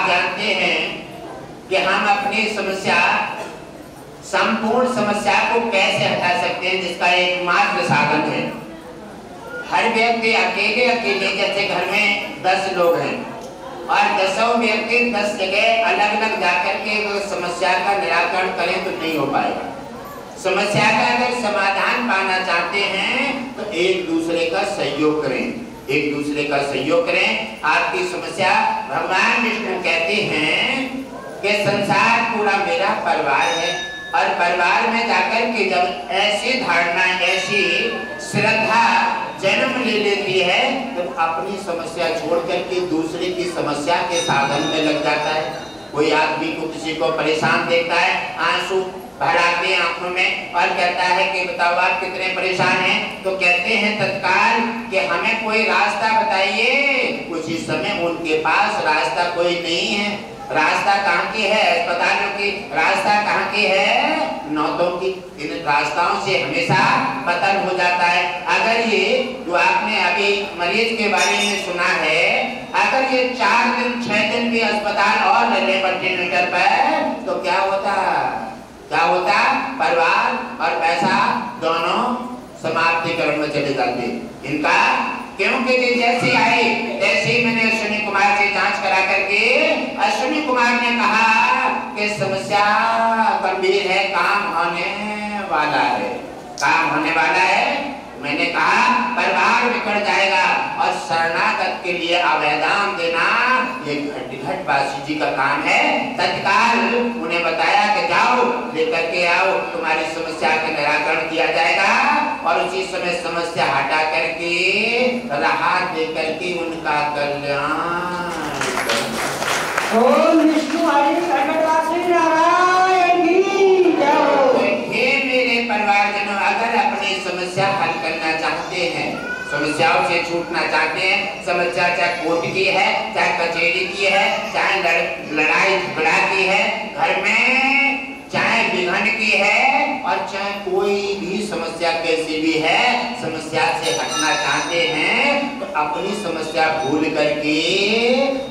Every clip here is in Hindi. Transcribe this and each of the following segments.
जानते हैं कि हम अपनी समस्या, संपूर्ण समस्या को कैसे हटा सकते हैं, जिसका एकमात्र साधन है हर व्यक्ति अकेले अकेले, जैसे घर में 10 लोग हैं और 10 व्यक्ति 10 जगह अलग अलग जाकर के समस्या का निराकरण करें तो नहीं हो पाएगा। समस्या का अगर समाधान पाना चाहते हैं तो एक दूसरे का सहयोग करें, एक दूसरे का सहयोग करें। आपकी समस्या, भगवान विष्णु कहते हैं कि संसार पूरा मेरा परिवार है, और परिवार में जाकर के जब ऐसी धारणा, ऐसी श्रद्धा जन्म ले लेती है तो अपनी समस्या छोड़ करके दूसरे की समस्या के साधन में लग जाता है। कोई आदमी को, किसी को परेशान देखता है, आंसू भर आते हैं आंखों में और कहता है कि बताओ आप कितने परेशान हैं, तो कहते हैं तत्काल कि हमें कोई रास्ता बताइए। उसी समय उनके पास रास्ता कोई नहीं है। रास्ता कहाँ की है? अस्पतालों की। रास्ता कहाँ की है? नौतों की। इन रास्ताओं से हमेशा पतन हो जाता है। अगर ये जो आपने अभी मरीज के बारे में सुना है, अगर ये 4 दिन 6 दिन भी अस्पताल और ले वेंटिलेटर पर, तो क्या होता? क्या होता? परिवार और पैसा दोनों समाप्तिकरण में चले जाते इनका। क्योंकि जैसे आए तैसे मैंने अश्विनी कुमार से जांच करा करके अश्विनी कुमार ने कहा कि समस्या गंभीर है, काम होने वाला है, काम होने वाला है। मैंने कहा परिवार बिगड़ जाएगा और शरणागत के लिए आवेदन देना ये घट बासी जी का काम है। तत्काल उन्हें बताया कि जाओ लेकर के आओ, तुम्हारी समस्या का निराकरण किया जाएगा और उसी समय समस्या हटा करके राहत दे करके उनका कल्याण। ओम विष्णु हरि संकटनाशी नारायण की जय। मेरे परिवारजनों, अगर अपनी समस्या हल करना चाहते हैं, समस्याओं से छूटना चाहते हैं, समस्या चाहे कोर्ट की है, चाहे कचहरी की है, चाहे लड़ाई झगड़ा की है, घर में चाहे विघन की है, और चाहे कोई भी समस्या कैसी भी है, समस्या से हटना चाहते हैं तो अपनी समस्या भूल करके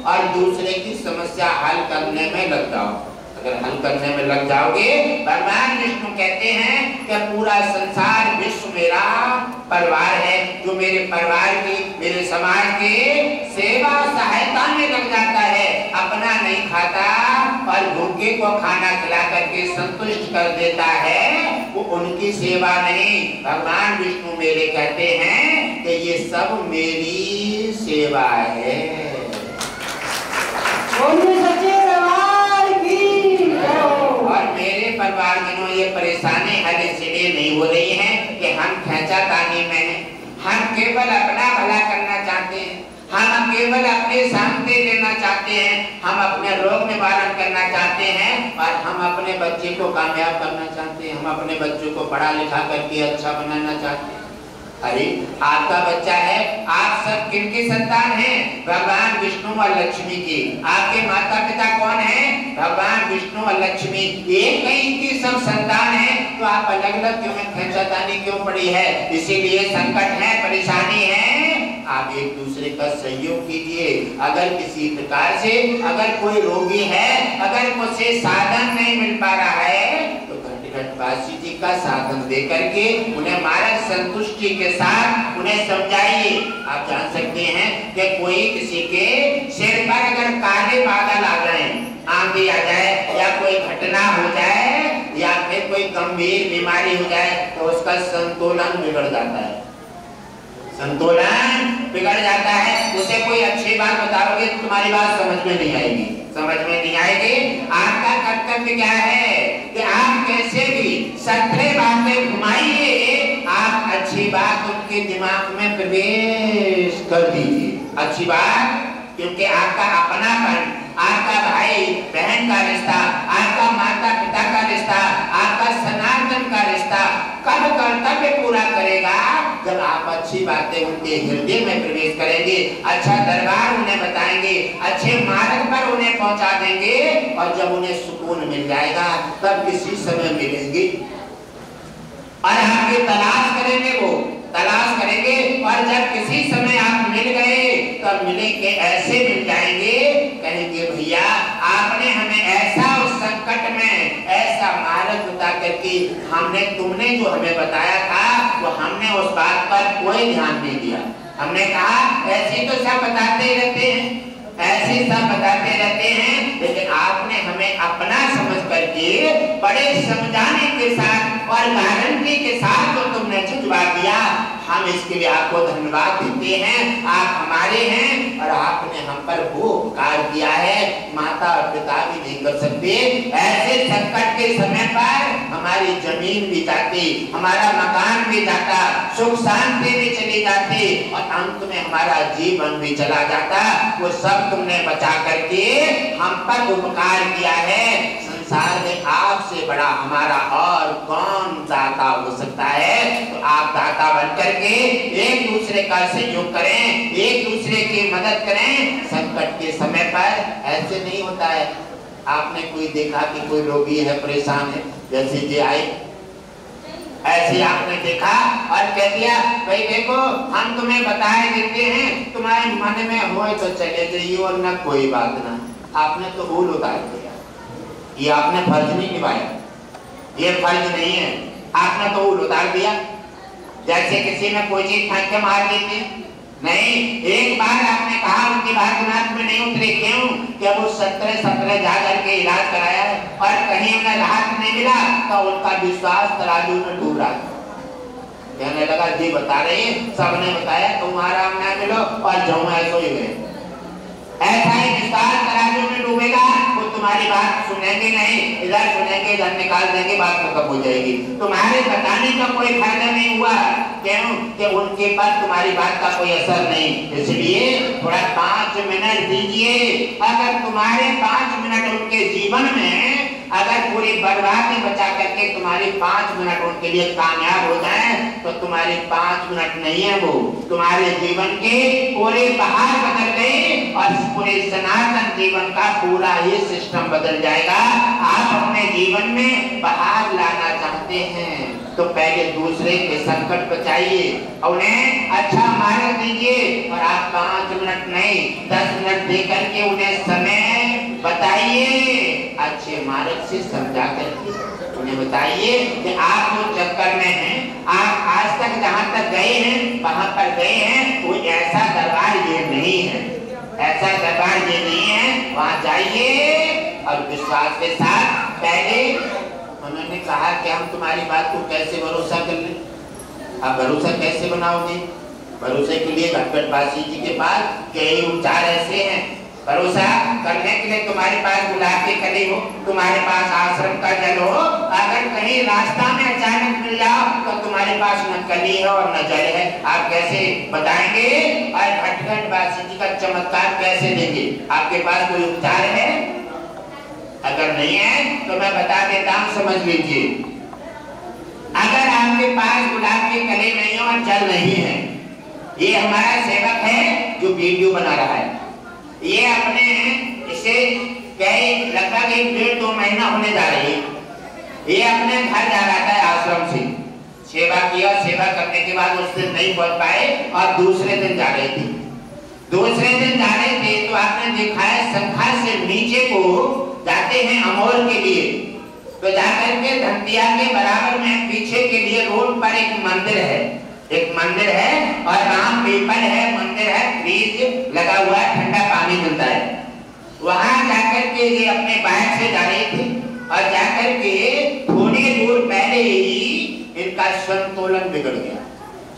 और दूसरे की समस्या हल करने में लग जाओ। अगर हल करने में लग जाओगे, भगवान विष्णु कहते हैं कि पूरा संसार विश्व मेरा परिवार है, जो मेरे परिवार की, मेरे समाज की सेवा सहायता में लग जाता है, अपना नहीं खाता और भूखे को खाना खिला करके संतुष्ट कर देता है, वो उनकी सेवा नहीं। भगवान विष्णु मेरे कहते हैं कि ये सब मेरी सेवा है। और मेरे परिवारजनों, ये परेशानी हर इसलिए नहीं हो रही है कि हम खींचातानी में हैं, हम केवल अपना भला करना चाहते हैं, हम केवल अपने शांति लेना चाहते हैं, हम अपने रोग निवारण करना चाहते हैं और हम अपने बच्चे को कामयाब करना चाहते हैं, हम अपने बच्चों को पढ़ा लिखा करके अच्छा बनाना चाहते हैं। अरे आपका बच्चा है, आप सब किनकी संतान हैं? भगवान विष्णु और लक्ष्मी की। आपके माता पिता कौन हैं? भगवान विष्णु और लक्ष्मी। एक कहीं की सब संतान है, तो आप अलग अलग क्यों हैं? खींचातानी क्यों पड़ी है? इसीलिए संकट है, परेशानी है। आप एक दूसरे का सहयोग कीजिए। अगर किसी प्रकार से, अगर कोई रोगी है, अगर मुझसे साधन नहीं मिल पा रहा है, घटवासी जी का साधन दे करके उन्हें मार्ग संतुष्टि के साथ उन्हें समझाइए। आप जान सकते हैं कि कोई किसी के सिर पर अगर काले बादल आ जाए, आंधी आ जाए या कोई घटना हो जाए या फिर कोई गंभीर बीमारी हो जाए तो उसका संतुलन बिगड़ जाता है, संतुलन बिगड़ जाता है। उसे कोई अच्छी बात बताओगे तो तुम्हारी बात समझ में नहीं आएगी, समझ में नहीं आएगी। आपका कर्तव्य क्या है कि आप कैसे भी 17 बातें घुमाइए, आप अच्छी बात उनके दिमाग में प्रवेश कर दीजिए। अच्छी बात, क्योंकि आपका अपनापन, आपका भाई बहन का रिश्ता, आपका माता पिता का रिश्ता, आपका सनातन का रिश्ता कब कर्तव्य पूरा करेगा? जब आप अच्छी बातें उनके हृदय में प्रवेश करेंगे, अच्छा दरबार उन्हें बताएंगे, अच्छे मार्ग पर उन्हें पहुंचा देंगे और जब उन्हें सुकून मिल जाएगा तब किसी समय मिलेंगे और आपकी तलाश करेंगे, वो तलाश करेंगे और जब किसी समय आप मिल गए तब मिलेंगे, ऐसे मिल जाएंगे, कहेंगे भैया आपने हमें ऐसा उस संकट में ऐसा मार्ग बता करके तुमने जो हमें बताया था वो हमने उस बात पर कोई ध्यान नहीं दिया। हमने कहा ऐसे तो सब बताते रहते हैं, ऐसे सब बताते रहते हैं, लेकिन आपने हमें अपना समझ करके बड़े समझाने के साथ और गारंटी के साथ जो तुमने जवाब दिया, हम इसके लिए आपको धन्यवाद देते हैं। आप हमारे हैं और आपने हम पर वो उपकार किया है, माता और पिता भी नहीं कर सकते। ऐसे संकट के समय पर हमारी जमीन भी जाती, हमारा मकान भी जाता, सुख शांति भी चली जाती और अंत में हमारा जीवन भी चला जाता। वो सब तुमने बचा करके हम पर उपकार किया है। संसार में आपसे बड़ा हमारा और कौन दाता हो सकता है? तो आप दाता बन करके एक दूसरे का सहयोग करें, एक दूसरे की मदद करें। संकट के समय पर ऐसे नहीं होता है। आपने कोई देखा कि कोई रोगी है, परेशान है, जैसे जी आए ऐसे आपने देखा और कह दिया भाई देखो हम तुम्हें बताए देते हैं, तुम्हारे मन में हो तो चले जाइए और न कोई बात ना। आपने तो भूल उतार दिया, ये आपने फर्ज नहीं निभाया, ये फर्ज नहीं है, आपने तो भूल उतार दिया। जैसे किसी में कोई चीज फेंक के मार देते नहीं, एक बार आपने कहा उनकी बात दिमाग में नहीं उतरी, क्यों? कि वो 17 जा करके इलाज कराया है और कहीं उन्हें राहत नहीं मिला तो उनका विश्वास तराजू में डूब रहा है। कहने लगा जी बता रही है, सबने बताया तुम्हारा ना मिलो और जाऊं ऐसो ही गए। ऐसा ही विश्वास तराजू में डूबेगा, वो तुम्हारी बात सुनेंगे नहीं, इधर सुनेंगे इधर निकाल देंगे, बात खत्म हो जाएगी। तुम्हारे बताने का कोई फायदा नहीं हुआ, क्यों? कि उनके पास तुम्हारी बात का कोई असर नहीं। इसलिए थोड़ा 5 मिनट दीजिए। अगर तुम्हारे 5 मिनट उनके जीवन में अगर पूरी बर्बादी बचा करके तुम्हारी 5 मिनट उनके लिए कामयाब हो जाए तो तुम्हारी 5 मिनट नहीं है, वो तुम्हारे जीवन के पूरे बहार बदल गए और पूरे सनातन जीवन का पूरा ही सिस्टम बदल जाएगा। आप अपने जीवन में बहार लाना चाहते हैं तो पहले दूसरे के संकट बचाइए, उन्हें अच्छा मार्ग दीजिए और आप 5 मिनट नहीं 10 मिनट दे करके उन्हें समय बताइए, अच्छे मार्ग से समझा करके उन्हें बताइए कि आप जो चक्कर में हैं, आप आज तक जहाँ तक गए हैं वहाँ पर गए हैं, कोई ऐसा दरबार ये नहीं है, ऐसा दरबार ये नहीं है, वहाँ जाइए और विश्वास के साथ। पहले उन्होंने कहा कि हम तुम्हारी बात को कैसे भरोसा कर लें। अब भरोसा कैसे बनाओगे? भरोसे के लिए घटघटवासी जी के पास कई उपचार ऐसे हैं। भरोसा करने के लिए तुम्हारे पास गुलाब की कली हो, तुम्हारे पास आश्रम का जल हो, अगर कहीं रास्ता में अचानक मिल जाओ तो तुम्हारे पास न कली है और न जल है, आप कैसे बताएंगे? और घटघटवासी जी का चमत्कार कैसे देंगे? आपके पास कोई उपचार है? अगर नहीं है तो मैं बता देता हूं, समझ लीजिए। अगर आपके पास गुलाब की कली नहीं है और जल नहीं है, ये हमारा सेवक है जो वीडियो बना रहा है, ये अपने इसे लगभग 1-1.5-2 महीना होने जा रही है, ये अपने घर जा रहा था आश्रम से, सेवा किया, सेवा करने के बाद उस दिन नहीं पहुंच पाए और दूसरे दिन जा रहे थे। दूसरे दिन जा रहे थे तो आपने देखा है संखा से नीचे को जाते हैं अमोर के लिए, तो जाकर के धंतिया के बराबर में पीछे के लिए रोड पर एक मंदिर है, एक मंदिर है और राम पीपल है, मंदिर है, फ्रिज लगा हुआ है, ठंडा पानी मिलता है। वहां जाकर के ये अपने बाइक से जा रहे थे और जाकर के थोड़ी दूर पहले ही इनका संतुलन बिगड़ गया।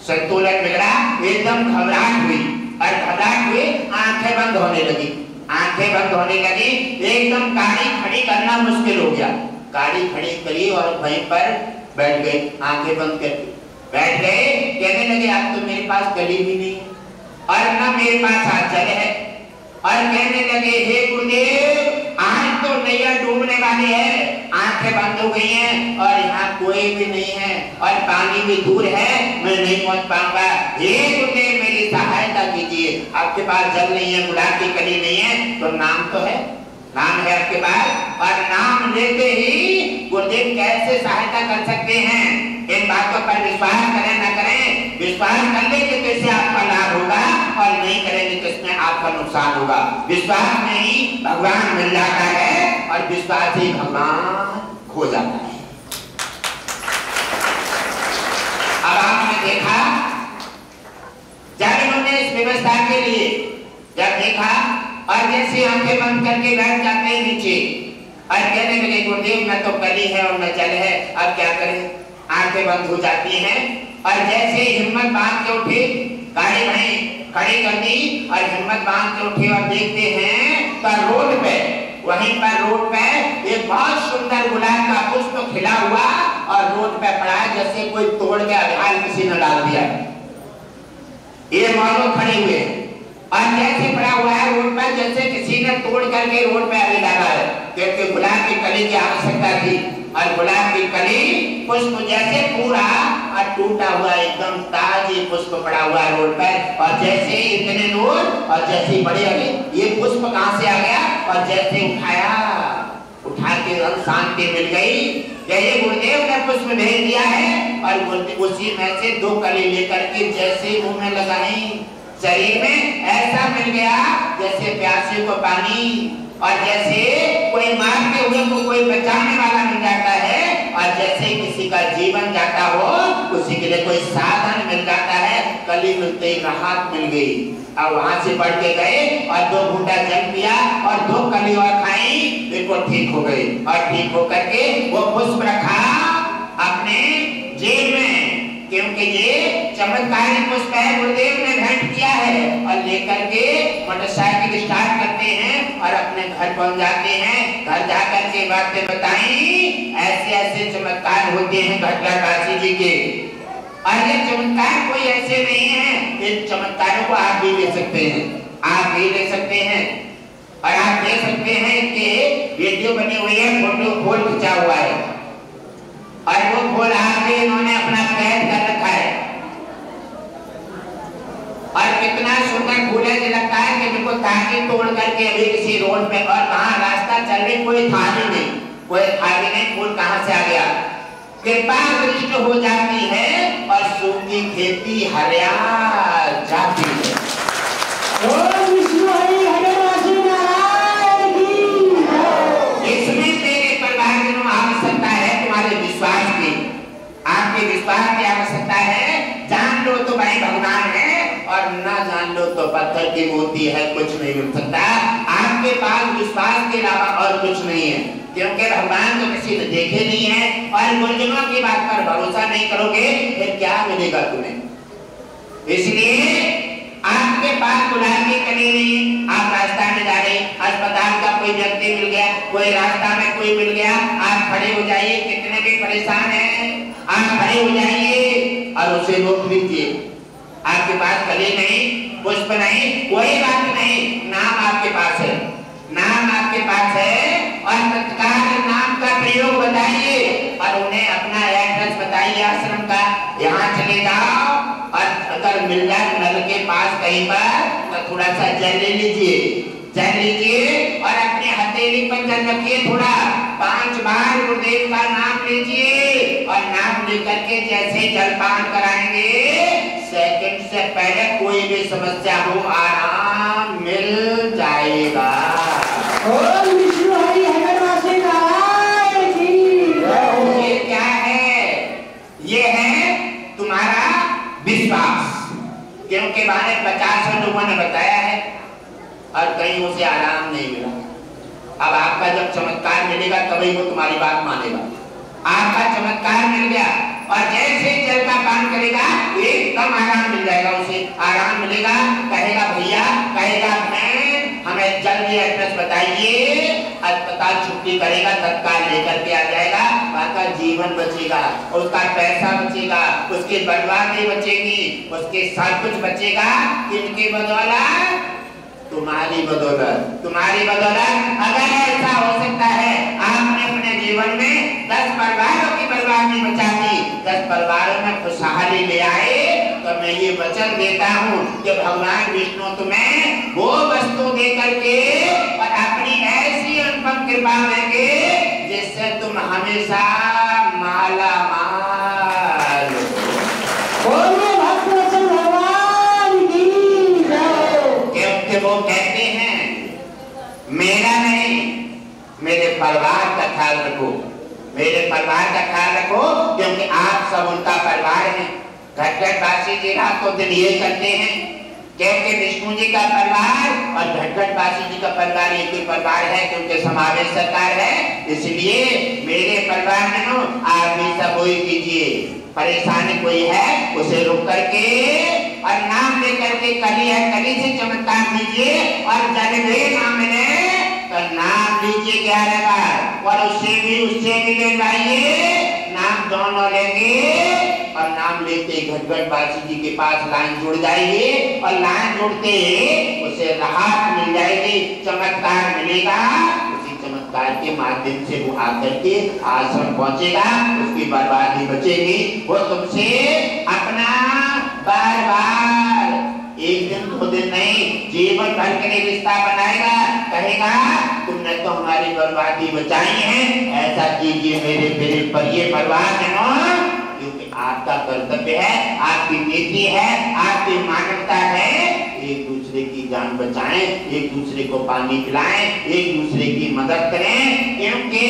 संतुलन बिगड़ा, एकदम घबराहट हुई और घबराहट हुई, आंखें बंद होने लगी, आंखें बंद होने लगी, एकदम गाड़ी खड़ी करना मुश्किल हो गया। गाड़ी खड़ी करी और वहीं पर बैठ गए, आंखें बंद करके बैठ गए। कहने लगे अब तो मेरे पास गली भी नहीं और न मेरे पास आंचल है, और कहने लगे हे गुरुदेव आज तो नैया डूबने वाली है, आंखें बंद हो गई हैं और यहाँ कोई भी नहीं है और पानी भी दूर है, मैं नहीं पहुंच पाऊंगा, हे गुरुदेव मेरी सहायता कीजिए। आपके पास जल नहीं है, गुलाब की कली नहीं है, तो नाम तो है, नाम है आपके पास, और नाम लेते ही गुरुदेव कैसे सहायता कर सकते हैं? इन बातों पर विश्वास करें न करें, विश्वास करने के कैसे आपका लाभ होगा और नहीं करेंगे तो इसमें आपका नुकसान होगा। विश्वास में ही भगवान मिल जाता है और विश्वास ही भगवान खो जाता है। अब आपने देखा जब इन्होंने इस व्यवस्था के लिए जब देखा और जैसे आंखें बंद करके बैठ जाते हैं नीचे और कहने लगे गुरुदेव न तो कली है और न जल है, अब क्या करें। आंखें बंद हो जाती हैं और जैसे हिम्मत बांध के उठे, गाड़ी भाई खड़ी कर दी और हिम्मत बांध के उठे और देखते हैं तो रोड पे, वहीं पर रोड पे एक बहुत सुंदर गुलाब का पुष्प खिला हुआ और रोड पे पड़ा है, जैसे कोई तोड़ के अभिहाल किसी ने डाल दिया। ये मानो खड़े हुए और जैसे पड़ा हुआ है रोड पर, जैसे किसी ने तोड़ करके रोड पे अभी डाला है, क्योंकि गुलाब की कली की आवश्यकता थी और गुलाब की कली पुष्प जैसे पूरा और टूटा हुआ एकदम ताजी पुष्प पड़ा हुआ है रोड पर। और जैसे इतने लोग और जैसे बड़े अभी ये पुष्प कहां से आ गया और जैसे उठाया, उठा के शांति मिल गई। ये गुरुदेव ने पुष्प भेज दिया है और उसी में से 2 कली लेकर के जैसे मुंह में लगाई, शरीर में ऐसा मिल गया जैसे प्यासे को पानी और जैसे कोई मारते हुए को कोई बचाने वाला मिल जाता है और जैसे किसी का जीवन जाता हो उसी के लिए कोई साधन मिल जाता है। कली मिलते ही राहत मिल गई। अब वहां से बढ़ के गए और 2 घूंटा जल पिया और 2 कली और खाई, बिल्कुल ठीक हो गई। और ठीक होकर के वो पुष्प रखा अपने जेब में, क्योंकि ये चमत्कारी पुष्प है, गुरुदेव ने भेंट किया है। और लेकर के मोटरसाइकिल स्टार्ट करते हैं और अपने घर पहुंच जाते हैं। घर जाकर के बातें बताई, ऐसे ऐसे चमत्कार होते हैं घटला काशी जी के। और ये चमत्कार कोई ऐसे नहीं है, इन चमत्कारों को आप भी ले सकते हैं, आप भी ले सकते हैं। और आप देख सकते हैं कि वीडियो बनी हुई है, फोटो खोल खिंचा हुआ है और वो खोल आके इन्होंने अपना कैद कर रखा है। और कितना सुंदर फूल है, लगता है कि बिल्कुल ताकि तोड़ करके अभी किसी रोड पे और वहां रास्ता चल रही, कोई था नहीं, कोई था नहीं, फूल कहां से आ गया। कृपा दृष्ट हो जाती है और सूखी खेती हरियाल जाती है। इसमें तेरे परिवार की आवश्यकता है, तुम्हारे विश्वास की, आपके विश्वास की आवश्यकता है। जान लो तो भाई भगवान है और ना जान लो तो पत्थर की मूर्ति है, कुछ नहीं मिल सकता। आपके पास विश्वास के अलावा और कुछ नहीं है, क्योंकि भगवान तो किसी ने देखे नहीं है। और गुरुजनों की बात पर भरोसा नहीं करोगे फिर क्या मिलेगा तुम्हें। इसलिए आपके पास गुलाब की कली नहीं, आप रास्ता में जा रहे, अस्पताल का कोई व्यक्ति मिल गया, कोई रास्ता में कोई मिल गया, आप खड़े हो जाइए। कितने भी परेशान हैं आप खड़े हो जाइए और उसे रोक लीजिए। आपके पास कली नहीं, पुष्प नहीं, कोई बात नहीं, नाम आपके पास है, नाम आपके पास है और तत्काल नाम का प्रयोग बताइए और उन्हें अपना एड्रेस बताइए आश्रम का, यहाँ चले जाओ। और अगर मिल जाए नल के पास कहीं पर तो थोड़ा सा जल ले लीजिए, जल लीजिए और अपने हथेली पर जल रखिए, थोड़ा 5 बार गुरुदेव का नाम लीजिए और नाम लेकर के जैसे जलपान कराएंगे, सेकंड से पहले कोई भी समस्या हो आराम मिल जाएगा। ये क्या है? ये है तुम्हारा विश्वास, क्योंकि 50 लोगों ने बताया है और कहीं उसे आराम नहीं मिला। अब आपका जब चमत्कार मिलेगा तभी वो तुम्हारी बात मानेगा। आपका चमत्कार मिल गया और जैसे जल का पान करेगा एकदम आराम मिल जाएगा, उसे आराम मिलेगा। कहेगा भैया, कहेगा मैं, हमें जल्दी एड्रेस बताइए, अस्पताल छुट्टी करेगा, तत्काल लेकर के आ जाएगा। आपका जीवन बचेगा, उसका पैसा बचेगा, उसकी बर्बादी बचेगी, उसके सब कुछ बचेगा। इनकी बदौलत, तुम्हारी बदौलत, तुम्हारी बदौलत। अगर ऐसा हो सकता है आपने अपने जीवन में 10 परिवारों की बर्बादी बचा दी, 10 परिवारों में खुशहाली ले आए, तो मैं ये वचन देता हूँ कि भगवान विष्णु तुम्हें वो वस्तु दे करके और अपनी ऐसी अनुपम कृपा देंगे जिससे तुम हमेशा माला माल। क्योंकि वो कहते हैं मेरा नहीं, मेरे परिवार का ख्याल रखो, मेरे परिवार का ख्याल रखो, क्योंकि आप सब उनका परिवार है। घटघटवासी जी रात को दिन ये करते हैं, कहते विष्णु जी का परिवार और घटघटवासी जी का परिवार एक ही परिवार है, क्योंकि समावेश सरकार है। इसलिए मेरे परिवार में आप भी सब वही कीजिए, परेशानी कोई है उसे रुक करके और नाम लेकर के कली है कली से चमत्कार कीजिए, और जनवे नाम मिले तो नाम लीजिए 11 बार, और उससे भी लेवाइए, नाम दोनों लेंगे और नाम लेते घटघटवासी जी के पास लाइन जुड़ जाएगी, और लाइन जुड़ते उसे राहत मिल जाएगी, चमत्कार मिलेगा। उसी चमत्कार के माध्यम से वो आकर के आश्रम पहुंचेगा, उसकी बर्बादी बचेगी। वो तुमसे अपना बार बार एक दिन 2 दिन नहीं, जीवन भर के लिए रिश्ता बनाएगा, कहेगा तुमने तो हमारी बर्बादी बचाई है, ऐसा कीजिए मेरे पर ये परिवार जनों, क्योंकि आपका कर्तव्य है, आपकी नीति है, आपकी मानवता है, एक दूसरे की जान बचाएं, एक दूसरे को पानी पिलाएं, एक दूसरे की मदद करें, क्योंकि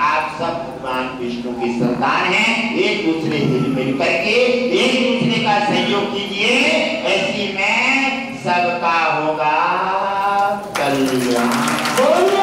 आप सब भगवान विष्णु की संतान हैं। एक दूसरे से मिल करके एक दूसरे का सहयोग कीजिए, ऐसी में सबका होगा कल्याण।